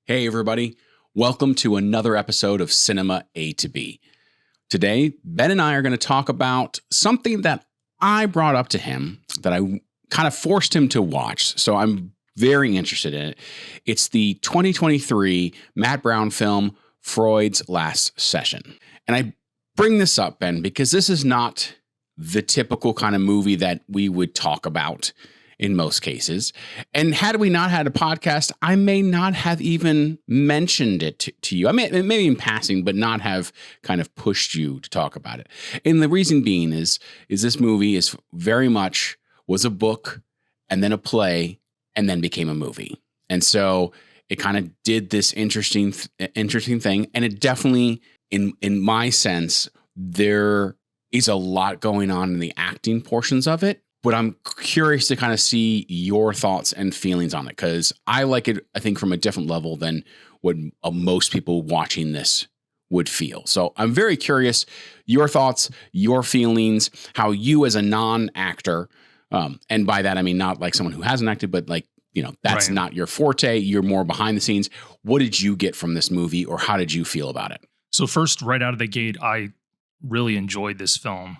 Hey everybody, welcome to another episode of Cinema A to B. Today, Ben and I are going to talk about something that I brought up to him that I kind of forced him to watch, so I'm very interested in it. It's the 2023 Matt Brown film, Freud's Last Session. And I bring this up, Ben, because this is not the typical kind of movie that we would talk about in most cases. And had we not had a podcast, I may not have even mentioned it to you. I mean, maybe in passing, but not have kind of pushed you to talk about it. And the reason being is this movie is very much was a book and then a play and then became a movie. And so it kind of did this interesting thing. And it definitely, in my sense, there is a lot going on in the acting portions of it. But I'm curious to kind of see your thoughts and feelings on it, because I like it, I think, from a different level than what most people watching this would feel. So I'm very curious, your thoughts, your feelings, how you as a non-actor, and by that I mean not like someone who hasn't acted, but like, you know, that's right. Not your forte. You're more behind the scenes. What did you get from this movie, or how did you feel about it? So first, right out of the gate, I really enjoyed this film.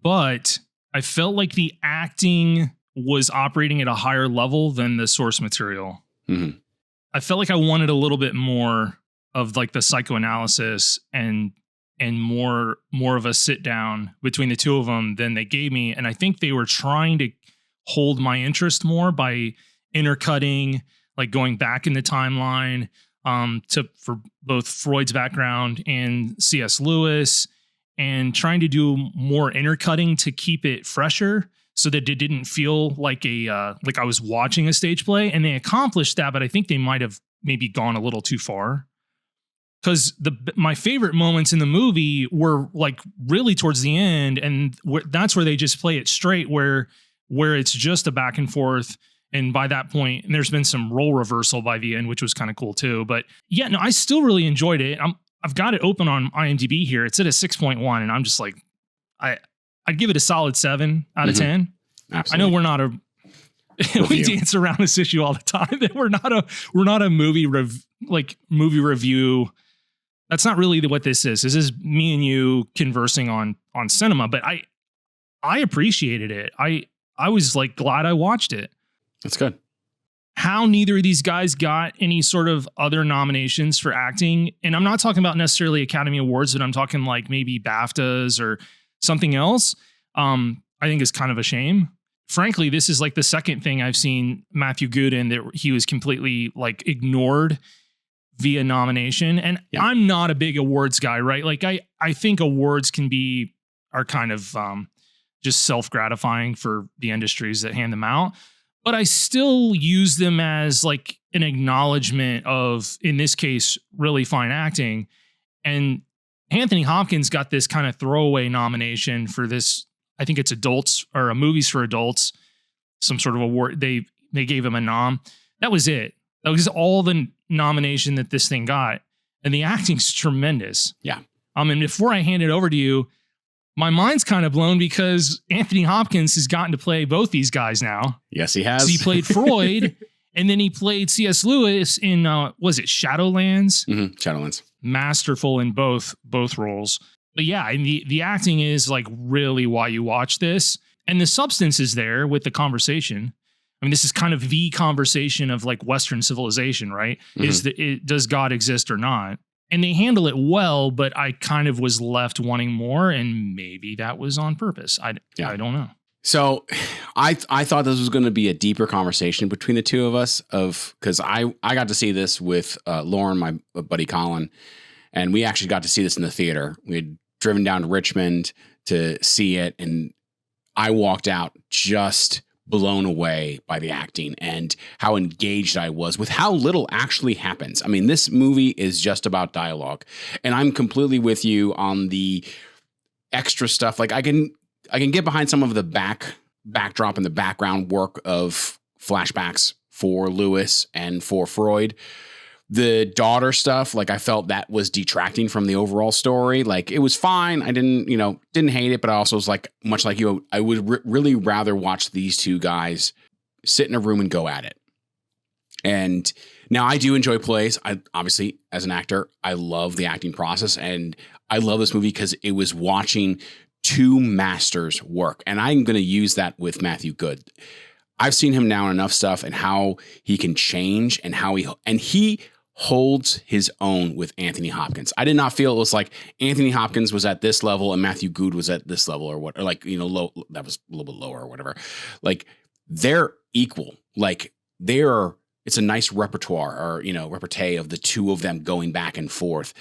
But I felt like the acting was operating at a higher level than the source material. Mm-hmm. I felt like I wanted a little bit more of like the psychoanalysis and more of a sit down between the two of them than they gave me. And I think they were trying to hold my interest more by intercutting, like going back in the timeline for both Freud's background and C.S. Lewis, and trying to do more intercutting to keep it fresher so that it didn't feel like like I was watching a stage play. And they accomplished that, but I think they might have maybe gone a little too far. Because my favorite moments in the movie were like really towards the end, and that's where they just play it straight, where it's just a back and forth. And by that point, and there's been some role reversal by the end, which was kind of cool too. But yeah, no, I still really enjoyed it. I've got it open on IMDb here. It's at a 6.1, and I'm just like, I'd give it a solid 7 out of 10. Absolutely. I know we're not we dance around this issue all the time. We're not a movie review. That's not really what this is. This is me and you conversing on cinema. But I appreciated it. I was like glad I watched it. That's good. How neither of these guys got any sort of other nominations for acting. And I'm not talking about necessarily Academy Awards, but I'm talking like maybe BAFTAs or something else. I think is kind of a shame. Frankly, this is like the second thing I've seen Matthew Goode in that he was completely like ignored via nomination. And yeah. I'm not a big awards guy, right? Like I think awards are kind of just self-gratifying for the industries that hand them out. But I still use them as like an acknowledgement of, in this case, really fine acting. And Anthony Hopkins got this kind of throwaway nomination for this. I think it's adults or movies for adults, some sort of award. They gave him a nom. That was it. That was all the nomination that this thing got. And the acting's tremendous. Yeah. And before I hand it over to you, my mind's kind of blown because Anthony Hopkins has gotten to play both these guys now. Yes, he has. So he played Freud, and then he played C.S. Lewis in, was it Shadowlands? Mm-hmm. Shadowlands. Masterful in both roles. But yeah, and the acting is like really why you watch this. And the substance is there with the conversation. I mean, this is kind of the conversation of like Western civilization, right? Mm-hmm. Does God exist or not? And they handle it well, but I kind of was left wanting more, and maybe that was on purpose. I don't know. So I thought this was going to be a deeper conversation between the two of us, because I got to see this with Lauren, my buddy Colin, and we actually got to see this in the theater. We had driven down to Richmond to see it, and I walked out just blown away by the acting and how engaged I was with how little actually happens. I mean, this movie is just about dialogue, and I'm completely with you on the extra stuff. Like I can get behind some of the backdrop and the background work of flashbacks for Lewis and for Freud. The daughter stuff, like I felt that was detracting from the overall story. Like it was fine. I didn't hate it, but I also was like, much like you, I would really rather watch these two guys sit in a room and go at it. And now I do enjoy plays. I obviously, as an actor, I love the acting process, and I love this movie because it was watching two masters work. And I'm going to use that with Matthew Goode. I've seen him now in enough stuff and how he can change and how he holds his own with Anthony Hopkins. I did not feel it was like Anthony Hopkins was at this level and Matthew Goode was at this level or low, that was a little bit lower or whatever. Like they're equal. Like it's a nice repertoire or, repartee of the two of them going back and forth.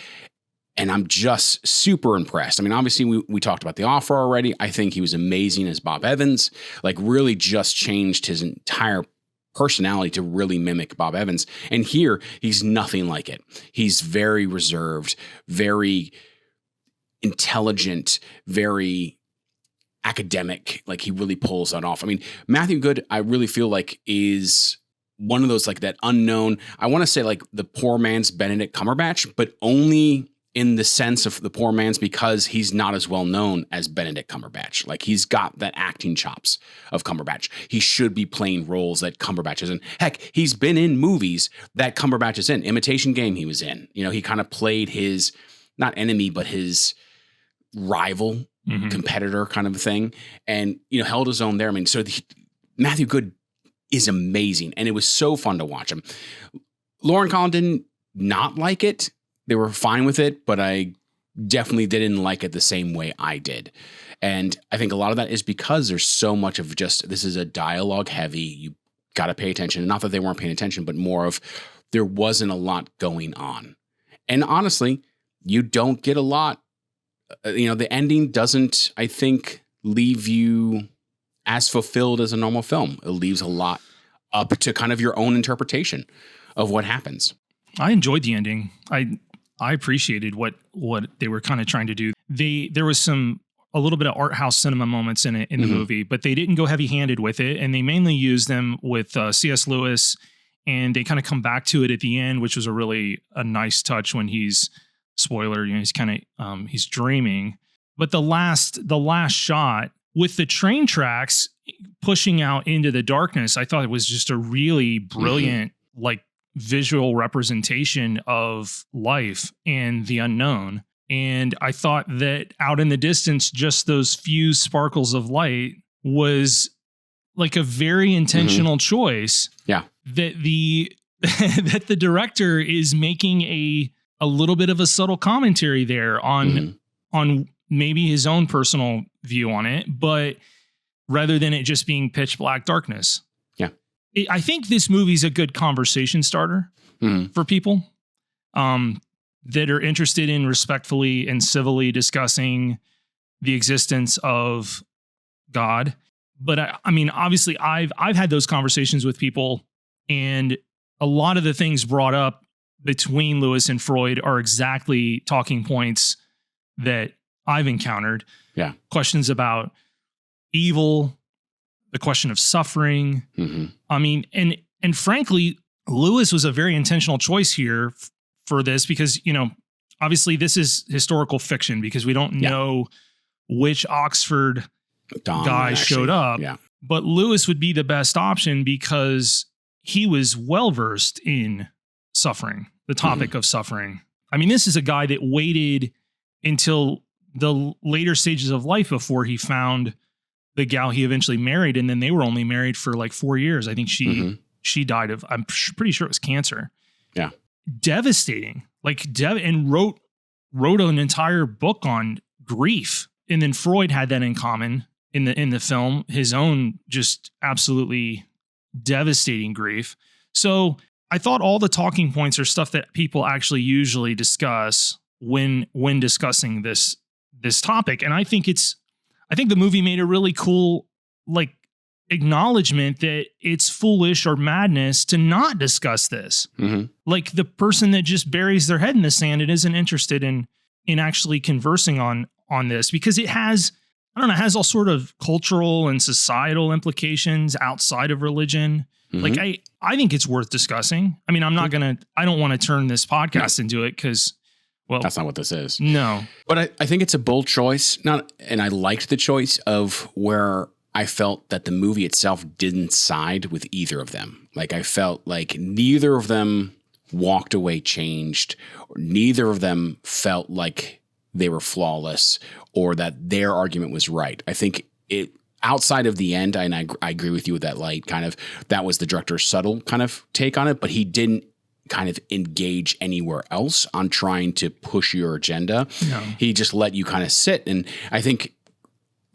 And I'm just super impressed. I mean, obviously we talked about The Offer already. I think he was amazing as Bob Evans, like really just changed his entire personality to really mimic Bob Evans. And here he's nothing like it. He's very reserved, very intelligent, very academic. Like he really pulls that off. I mean, Matthew Goode, I really feel like is one of those like that unknown, I want to say like the poor man's Benedict Cumberbatch, but only in the sense of the poor man's because he's not as well known as Benedict Cumberbatch. Like he's got that acting chops of Cumberbatch. He should be playing roles that Cumberbatch is in. Heck, he's been in movies that Cumberbatch is in. Imitation Game he was in. He kind of played his, not enemy, but his rival, competitor kind of a thing. And, held his own there. I mean, so Matthew Goode is amazing. And it was so fun to watch him. Lauren Collin didn't not like it. They were fine with it, but I definitely didn't like it the same way I did. And I think a lot of that is because there's so much of just, this is a dialogue heavy. You got to pay attention. Not that they weren't paying attention, but more of there wasn't a lot going on. And honestly, you don't get a lot. The ending doesn't, I think, leave you as fulfilled as a normal film. It leaves a lot up to kind of your own interpretation of what happens. I enjoyed the ending. I appreciated what they were kind of trying to do. There was a little bit of art house cinema moments in it in the movie, but they didn't go heavy handed with it, and they mainly used them with C.S. Lewis, and they kind of come back to it at the end, which was a nice touch when he's spoiler. He's kind of he's dreaming, but the last shot with the train tracks pushing out into the darkness, I thought it was just a really brilliant visual representation of life and the unknown. And I thought that out in the distance, just those few sparkles of light was like a very intentional choice. Yeah. That that the director is making a little bit of a subtle commentary there on maybe his own personal view on it, but rather than it just being pitch black darkness. I think this movie's a good conversation starter for people that are interested in respectfully and civilly discussing the existence of God. But I mean, obviously, I've had those conversations with people, and a lot of the things brought up between Lewis and Freud are exactly talking points that I've encountered. Yeah, questions about evil, the question of suffering. I mean, and frankly, Lewis was a very intentional choice here for this because, obviously this is historical fiction because we don't know which Oxford guy showed up. Yeah. But Lewis would be the best option because he was well-versed in suffering, the topic of suffering. I mean, this is a guy that waited until the later stages of life before he found the gal he eventually married, and then they were only married for like 4 years. I think she died of, I'm pretty sure it was cancer. Yeah. Devastating. And wrote an entire book on grief. And then Freud had that in common in the film, his own just absolutely devastating grief. So I thought all the talking points are stuff that people actually usually discuss when discussing this topic. And I think the movie made a really cool, acknowledgement that it's foolish or madness to not discuss this. Like the person that just buries their head in the sand and isn't interested in actually conversing on this because it has all sort of cultural and societal implications outside of religion. I think it's worth discussing. I mean, I don't want to turn this podcast into it because, well, that's not what this is. No. But I think it's a bold choice. And I liked the choice of where I felt that the movie itself didn't side with either of them. Like, I felt like neither of them walked away changed, or neither of them felt like they were flawless or that their argument was right. I think it, outside of the end, and I agree with you with that light kind of, that was the director's subtle kind of take on it, but he didn't kind of engage anywhere else on trying to push your agenda. No. He just let you kind of sit. And I think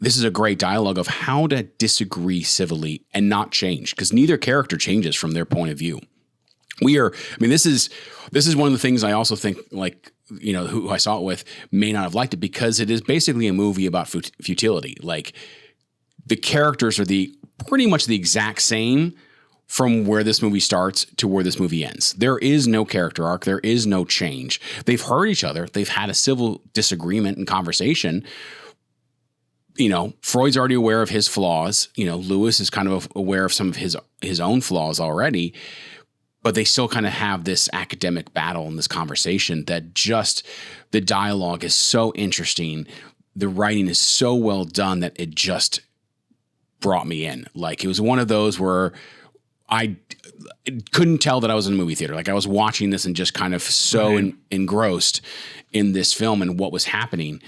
this is a great dialogue of how to disagree civilly and not change, because neither character changes from their point of view. This is one of the things I also think, like, you know, who I saw it with may not have liked it, because it is basically a movie about futility. Like, the characters are pretty much the exact same from where this movie starts to where this movie ends. There is no character arc. There is no change. They've heard each other. They've had a civil disagreement and conversation. You know, Freud's already aware of his flaws. You know, Lewis is kind of aware of some of his own flaws already, but they still kind of have this academic battle in this conversation that just, the dialogue is so interesting. The writing is so well done that it just brought me in. Like, it was one of those where I couldn't tell that I was in a movie theater. Like, I was watching this and just kind of so engrossed in this film and what was happening,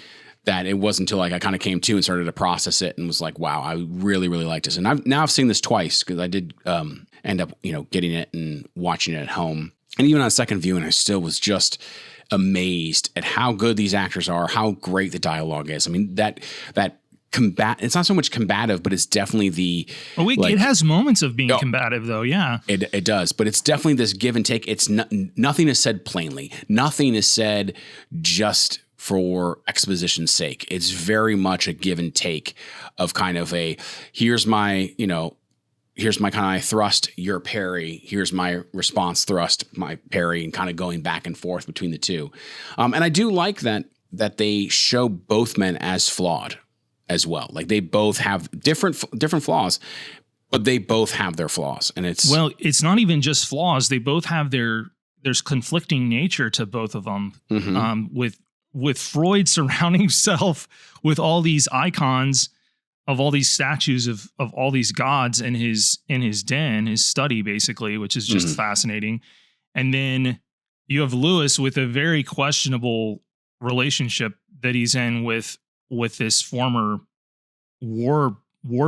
that it wasn't until like I kind of came to and started to process it and was like, wow, I really, really liked this. And I've seen this twice, because I did end up, you know, getting it and watching it at home. And even on a second viewing, I still was just amazed at how good these actors are, how great the dialogue is. I mean, that it's not so much combative, but it's definitely it has moments of being combative, though. Yeah, it does. But it's definitely this give and take. It's nothing is said plainly. Nothing is said just for exposition's sake. It's very much a give and take of kind of a, here's my kind of thrust, your parry, here's my response, thrust, my parry, and kind of going back and forth between the two. And I do like that they show both men as flawed as well. Like, they both have different flaws, but they both have their flaws. And it's not even just flaws. They both have there's conflicting nature to both of them. Mm-hmm. With Freud surrounding himself with all these icons of all these statues of all these gods in his den, his study, basically, which is just fascinating. And then you have Lewis with a very questionable relationship that he's in with this former war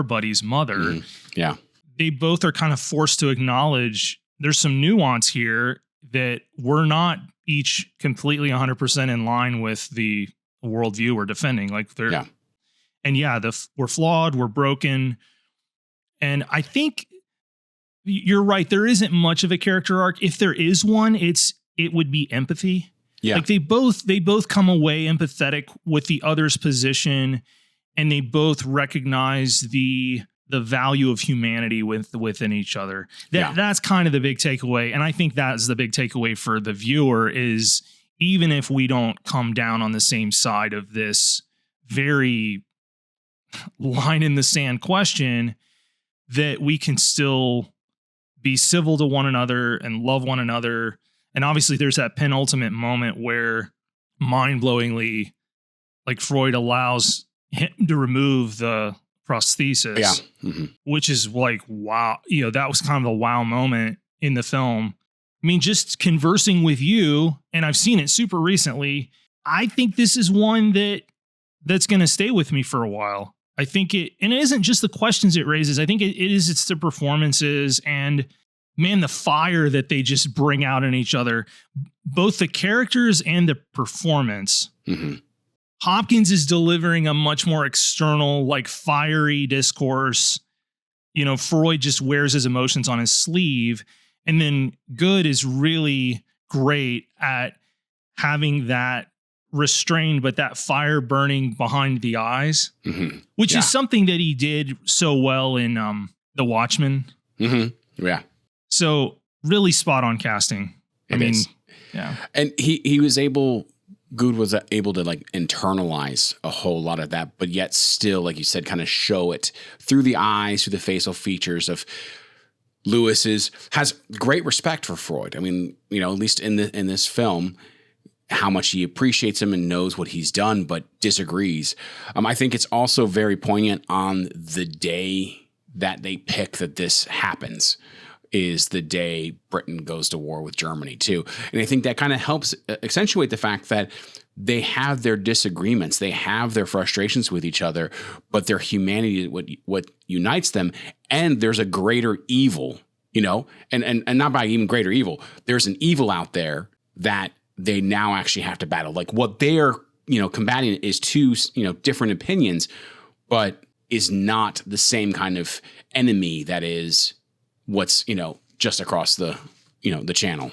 buddy's mother. Mm-hmm. Yeah. They both are kind of forced to acknowledge there's some nuance here, that we're not each completely 100% in line with the worldview we're defending. Like, we're flawed, we're broken. And I think you're right. There isn't much of a character arc. If there is one, it would be empathy. Yeah. Like, they both come away empathetic with the other's position, and they both recognize the value of humanity within each other. That's kind of the big takeaway. And I think that's the big takeaway for the viewer, is even if we don't come down on the same side of this very line in the sand question, that we can still be civil to one another and love one another. And obviously there's that penultimate moment where, mind-blowingly, like, Freud allows him to remove the prosthesis, which is like, wow, you know, that was kind of a wow moment in the film. I mean, just conversing with you, and I've seen it super recently, I think this is one that's going to stay with me for a while. I think it isn't just the questions it raises. I think it's the performances, and man, the fire that they just bring out in each other, both the characters and the performance. Mm-hmm. Hopkins is delivering a much more external, like, fiery discourse. You know, Freud just wears his emotions on his sleeve. And then Goode is really great at having that restrained, but that fire burning behind the eyes, which is something that he did so well in The Watchmen. Mm-hmm. Yeah. So really spot on casting. I mean, yeah. And Goode was able to, like, internalize a whole lot of that, but yet still, like you said, kind of show it through the eyes, through the facial features of Lewis has great respect for Freud. I mean, you know, at least in this film, how much he appreciates him and knows what he's done, but disagrees. I think it's also very poignant on the day that they pick that this happens is the day Britain goes to war with Germany too. And I think that kind of helps accentuate the fact that they have their disagreements, they have their frustrations with each other, but their humanity is what unites them. And there's a greater evil, and not by even greater evil. There's an evil out there that they now actually have to battle. Like what they're, combating is two, different opinions, but is not the same kind of enemy that is what's, just across the channel.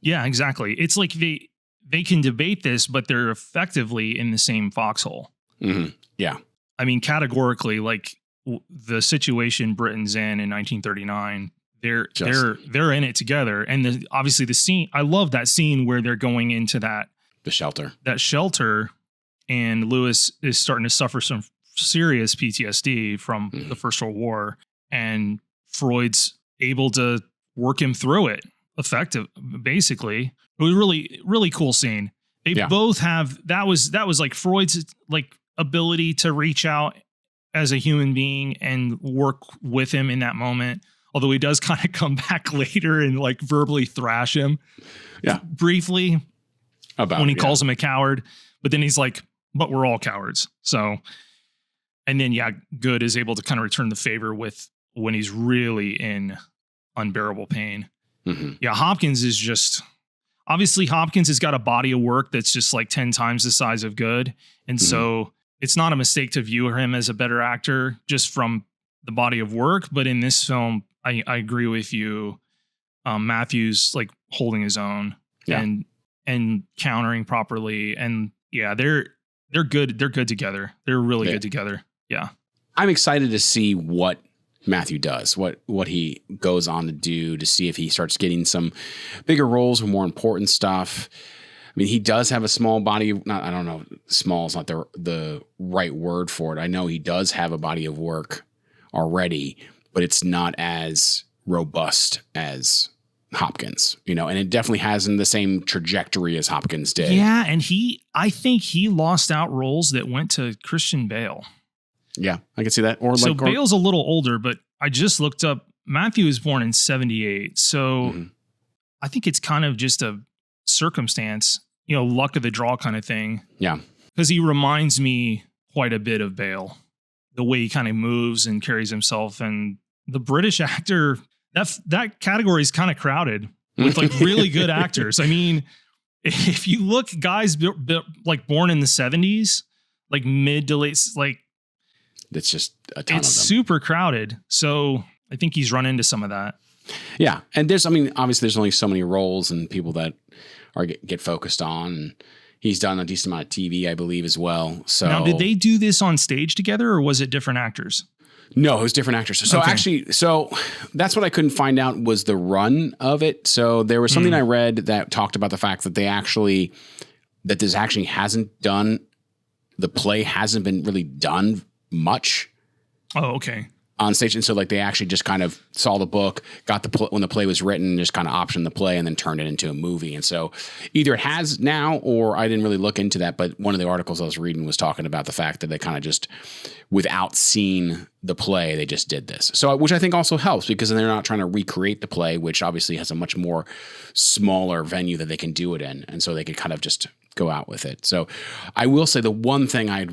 Yeah, exactly. It's like they can debate this, but they're effectively in the same foxhole. Mm-hmm. Yeah. I mean, categorically, like the situation Britain's in 1939, they're in it together. And obviously the scene, I love that scene where they're going into that shelter, and Lewis is starting to suffer some serious PTSD from the First World War, and Freud's able to work him through it basically. It was really, really cool scene. They both have, that was like Freud's like ability to reach out as a human being and work with him in that moment. Although he does kind of come back later and like verbally thrash him briefly when he calls him a coward, but then he's like, but we're all cowards. So, and then, Goode is able to kind of return the favor with when he's really in unbearable pain. Mm-hmm. Yeah. Hopkins has got a body of work that's just like 10 times the size of Goode. And so it's not a mistake to view him as a better actor just from the body of work. But in this film, I agree with you. Matthew's like holding his own and countering properly. And they're good. They're good together. They're really good together. Yeah. I'm excited to see what Matthew does, what he goes on to do, to see if he starts getting some bigger roles or more important stuff. I mean, he does have a small body. I don't know, small is not the right word for it. I know he does have a body of work already, but it's not as robust as Hopkins, and it definitely hasn't the same trajectory as Hopkins did. Yeah, and I think he lost out roles that went to Christian Bale. Yeah, I can see that. Bale's a little older, but I just looked up. Matthew was born in 1978. So I think it's kind of just a circumstance, luck of the draw kind of thing. Yeah. Because he reminds me quite a bit of Bale, the way he kind of moves and carries himself. And the British actor, that category is kind of crowded with like really good actors. I mean, if you look, guys like born in the 1970s, like mid to late, like, it's just a ton of them. It's super crowded. So I think he's run into some of that. Yeah. And obviously there's only so many roles and people that get focused on. And he's done a decent amount of TV, I believe, as well. So now, did they do this on stage together or was it different actors? No, it was different actors. So so that's what I couldn't find out was the run of it. So there was something I read that talked about the fact that this actually hasn't done, the play hasn't been really done much. Oh, okay. On stage. And so like they actually just kind of saw the book, got when the play was written, just kind of optioned the play and then turned it into a movie. And so either it has now, or I didn't really look into that, but one of the articles I was reading was talking about the fact that they kind of just, without seeing the play, they just did this. So, which I think also helps because then they're not trying to recreate the play, which obviously has a much more smaller venue that they can do it in. And so they could kind of just go out with it. So I will say the one thing I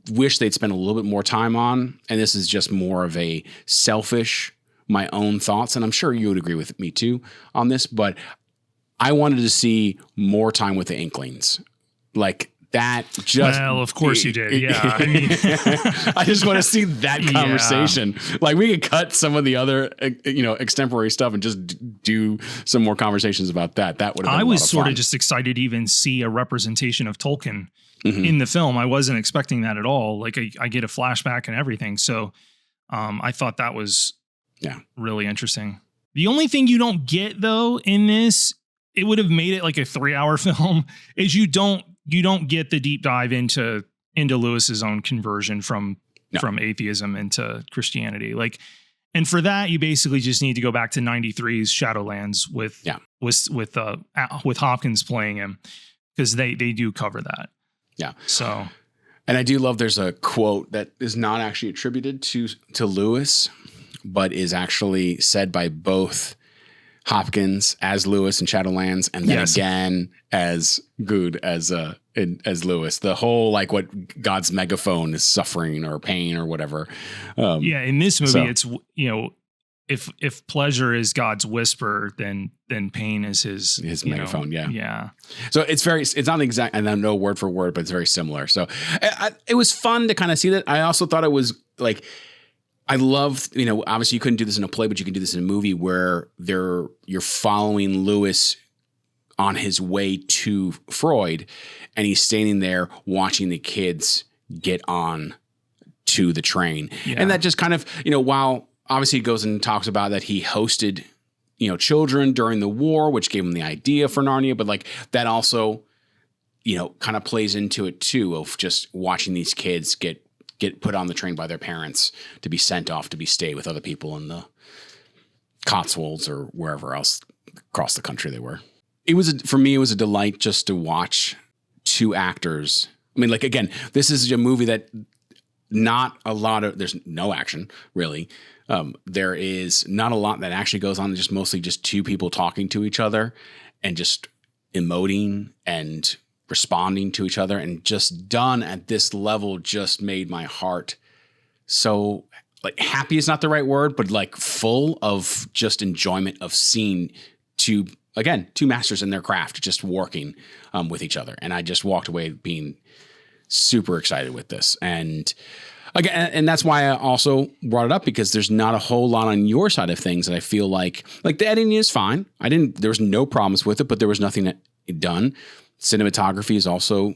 wish they'd spend a little bit more time on, and this is just more of a selfish, my own thoughts, and I'm sure you would agree with me too on this, but I wanted to see more time with the Inklings. Like that just... Well, of course you did. Yeah. I mean, I just want to see that conversation. Yeah. Like we could cut some of the other, extemporary stuff and just do some more conversations about that. That would have been I was of sort fun. of just excited to even see a representation of Tolkien in the film. I wasn't expecting that at all. Like I get a flashback and everything. So I thought that was really interesting. The only thing you don't get though in this, it would have made it like a 3-hour film, is you don't get the deep dive into Lewis's own conversion from atheism into Christianity. Like, and for that, you basically just need to go back to 93's Shadowlands with Hopkins playing him. because they do cover that. Yeah. So, and I do love there's a quote that is not actually attributed to Lewis, but is actually said by both Hopkins as Lewis in Shadowlands, and then again as Goode as Lewis. The whole like what God's megaphone is suffering or pain or whatever. In this movie, it's if pleasure is God's whisper, then pain is his megaphone. Yeah. So it's not exact, and I know word for word, but it's very similar. So it was fun to kind of see that. I also thought it was like, I loved, obviously you couldn't do this in a play, but you can do this in a movie where you're following Lewis on his way to Freud, and he's standing there watching the kids get on to the train. Yeah. And that just kind of, while obviously he goes and talks about that he hosted, children during the war, which gave him the idea for Narnia, but like that also, kind of plays into it too, of just watching these kids get put on the train by their parents to be sent off to stay with other people in the Cotswolds or wherever else across the country they were. For me, it was a delight just to watch two actors. I mean, like, again, this is a movie that there's no action really. There is not a lot that actually goes on. Just mostly just two people talking to each other and just emoting and responding to each other, and just done at this level just made my heart so, like, happy is not the right word, but like full of just enjoyment of seeing two masters in their craft just working with each other. And I just walked away being super excited with this. And again, and that's why I also brought it up, because there's not a whole lot on your side of things that I feel like the editing is fine. There was no problems with it, but there was nothing done. Cinematography is also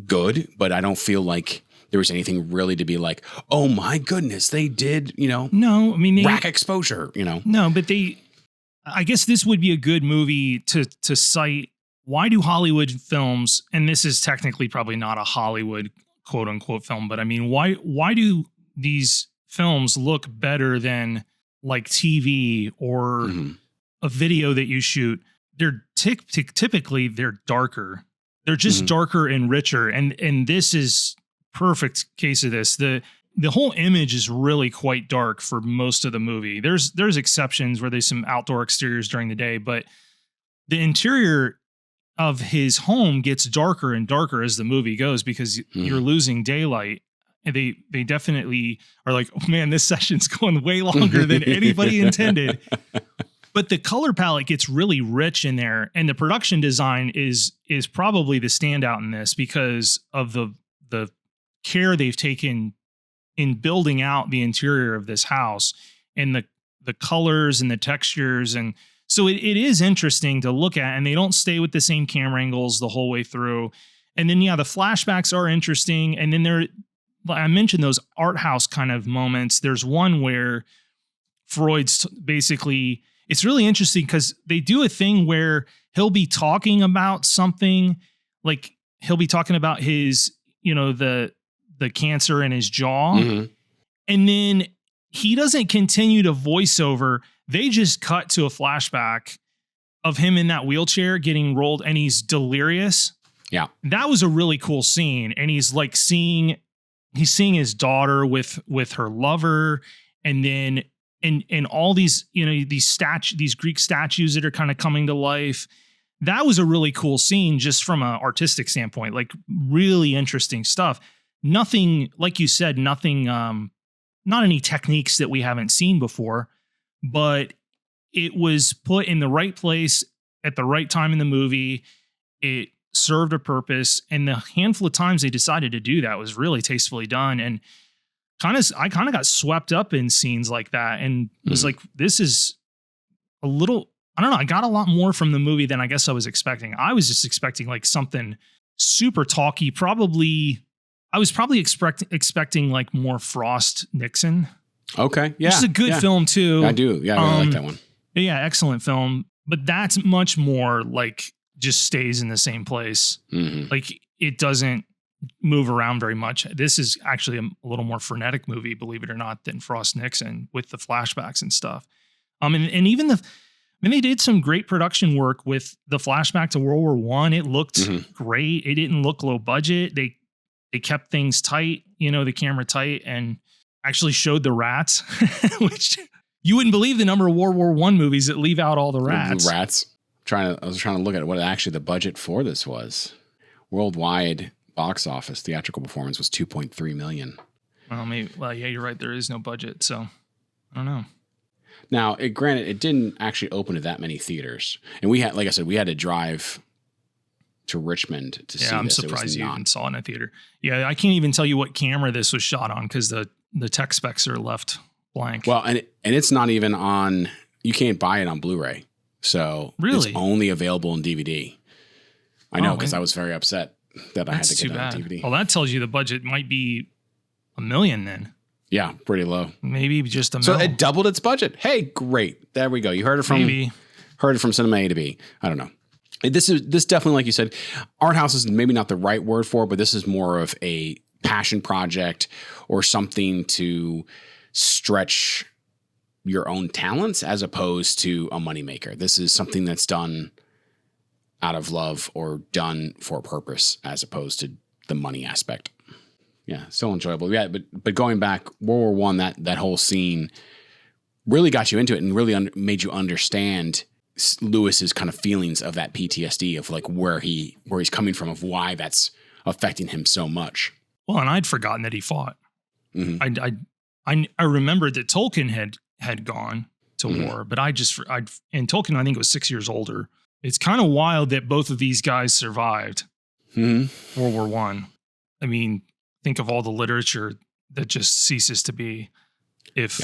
good, but I don't feel like there was anything really to be like, oh my goodness, they did, no, I mean, rack exposure, No, but I guess this would be a good movie to cite. Why do Hollywood films, and this is technically probably not a Hollywood quote unquote film, but I mean, why do these films look better than like TV or a video that you shoot? They're typically they're darker. They're just darker and richer. And this is perfect case of this. The whole image is really quite dark for most of the movie. There's exceptions where there's some outdoor exteriors during the day, but the interior of his home gets darker and darker as the movie goes, because you're losing daylight. And they definitely are like, oh man, this session's going way longer than anybody intended. But the color palette gets really rich in there, and the production design is probably the standout in this because of the care they've taken in building out the interior of this house, and the colors and the textures. And so it is interesting to look at, and they don't stay with the same camera angles the whole way through. And then, the flashbacks are interesting. And then I mentioned those art house kind of moments. There's one where Freud's basically, it's really interesting because they do a thing where he'll be talking about something, like he'll be talking about his, the cancer in his jaw. And then he doesn't continue to voice over. They just cut to a flashback of him in that wheelchair getting rolled, and he's delirious. Yeah. That was a really cool scene. And he's like seeing his daughter with her lover. And then, and all these, these Greek statues that are kind of coming to life. That was a really cool scene just from an artistic standpoint, like really interesting stuff. Nothing, like you said, not any techniques that we haven't seen before, but it was put in the right place at the right time in the movie. It served a purpose, and the handful of times they decided to do that was really tastefully done. And I kind of got swept up in scenes like that, and was like, this is a little, I don't know, I got a lot more from the movie than I guess I was expecting. I was just expecting like something super talky, I was probably expecting like more Frost Nixon. Okay. Yeah. Which is a good film too. I do. Yeah. I really like that one. Yeah. Excellent film. But that's much more like just stays in the same place. Like it doesn't move around very much. This is actually a little more frenetic movie, believe it or not, than Frost Nixon with the flashbacks and stuff. And even mean, they did some great production work with the flashback to World War I. It looked great. It didn't look low budget. They kept things tight, the camera tight, and actually showed the rats, which you wouldn't believe the number of World War I movies that leave out all the rats. I was trying to look at what actually the budget for this was. Worldwide box office theatrical performance was $2.3 million. Well, yeah, you're right. There is no budget, so I don't know. Now, granted, it didn't actually open to that many theaters, and we had, like I said, we had to drive to Richmond to see this. Yeah, I'm surprised you even saw it in a theater. Yeah, I can't even tell you what camera this was shot on because the tech specs are left blank. Well, and it's not even on. You can't buy it on Blu-ray, so really? It's only available in DVD. I know because I was very upset that I had to get it on DVD. Well, that tells you the budget might be $1 million then. Yeah, pretty low. Maybe just $1 million. So million. it doubled its budget. Hey, great. There we go. You heard it from Cinema A to B. I don't know. This definitely, like you said, art house is maybe not the right word for it, but this is more of a passion project or something to stretch your own talents as opposed to a moneymaker. This is something that's done out of love or done for a purpose as opposed to the money aspect. Yeah, so enjoyable. Yeah, but going back, World War I, that whole scene really got you into it and really made you understand Lewis's kind of feelings of that PTSD of like where he's coming from, of why that's affecting him so much. Well, and I'd forgotten that he fought. Mm-hmm. I remembered that Tolkien had gone to war, but and Tolkien, I think, was 6 years older. It's kind of wild that both of these guys survived World War I. I mean, think of all the literature that just ceases to be if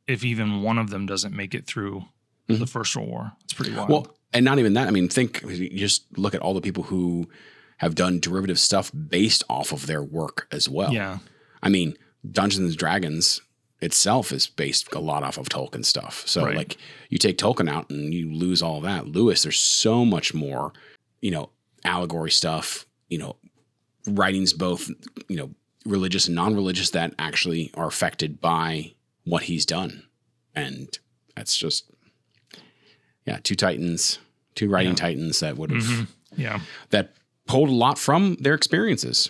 even one of them doesn't make it through the First World War. It's pretty wild. Well, and not even that. I mean, just look at all the people who have done derivative stuff based off of their work as well. Yeah. I mean, Dungeons and Dragons itself is based a lot off of Tolkien stuff. So like you take Tolkien out and you lose all that. Lewis, there's so much more, allegory stuff, writings, both, religious and non-religious, that actually are affected by what he's done. And that's just, two writing titans that would have, that pulled a lot from their experiences,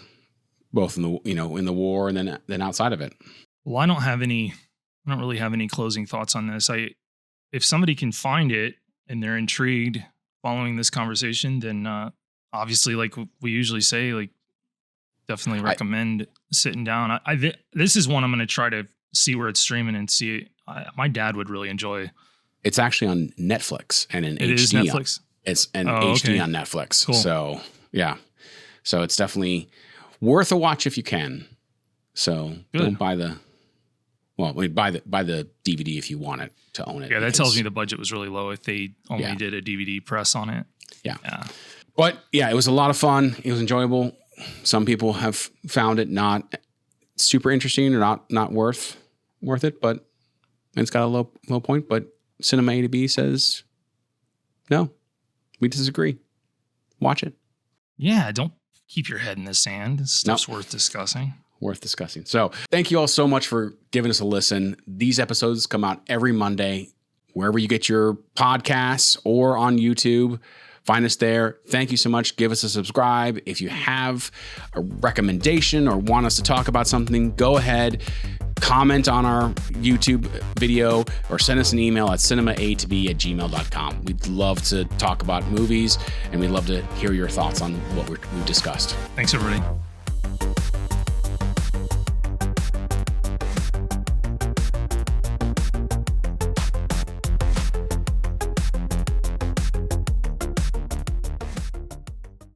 both in the, in the war and then outside of it. Well, I don't really have any closing thoughts on this. If somebody can find it and they're intrigued following this conversation, then obviously, like we usually say, like definitely recommend sitting down. This is one I'm going to try to see where it's streaming and see it. My dad would really enjoy. It's actually on Netflix and in HD. It is Netflix. It's an HD on Netflix. Cool. So yeah, so it's definitely worth a watch if you can. So don't buy the DVD if you want it to own it. Yeah, that tells me the budget was really low if they only did a DVD press on it. Yeah. But yeah, it was a lot of fun. It was enjoyable. Some people have found it not super interesting or not worth it, but it's got a low point. But Cinema A to B says, no, we disagree. Watch it. Yeah, don't keep your head in the sand. This stuff's worth discussing. So thank you all so much for giving us a listen. These episodes come out every Monday, wherever you get your podcasts or on YouTube. Find us there. Thank you so much. Give us a subscribe. If you have a recommendation or want us to talk about something, go ahead, comment on our YouTube video or send us an email at cinematob@gmail.com. We'd love to talk about movies and we'd love to hear your thoughts on what we've discussed. Thanks, everybody.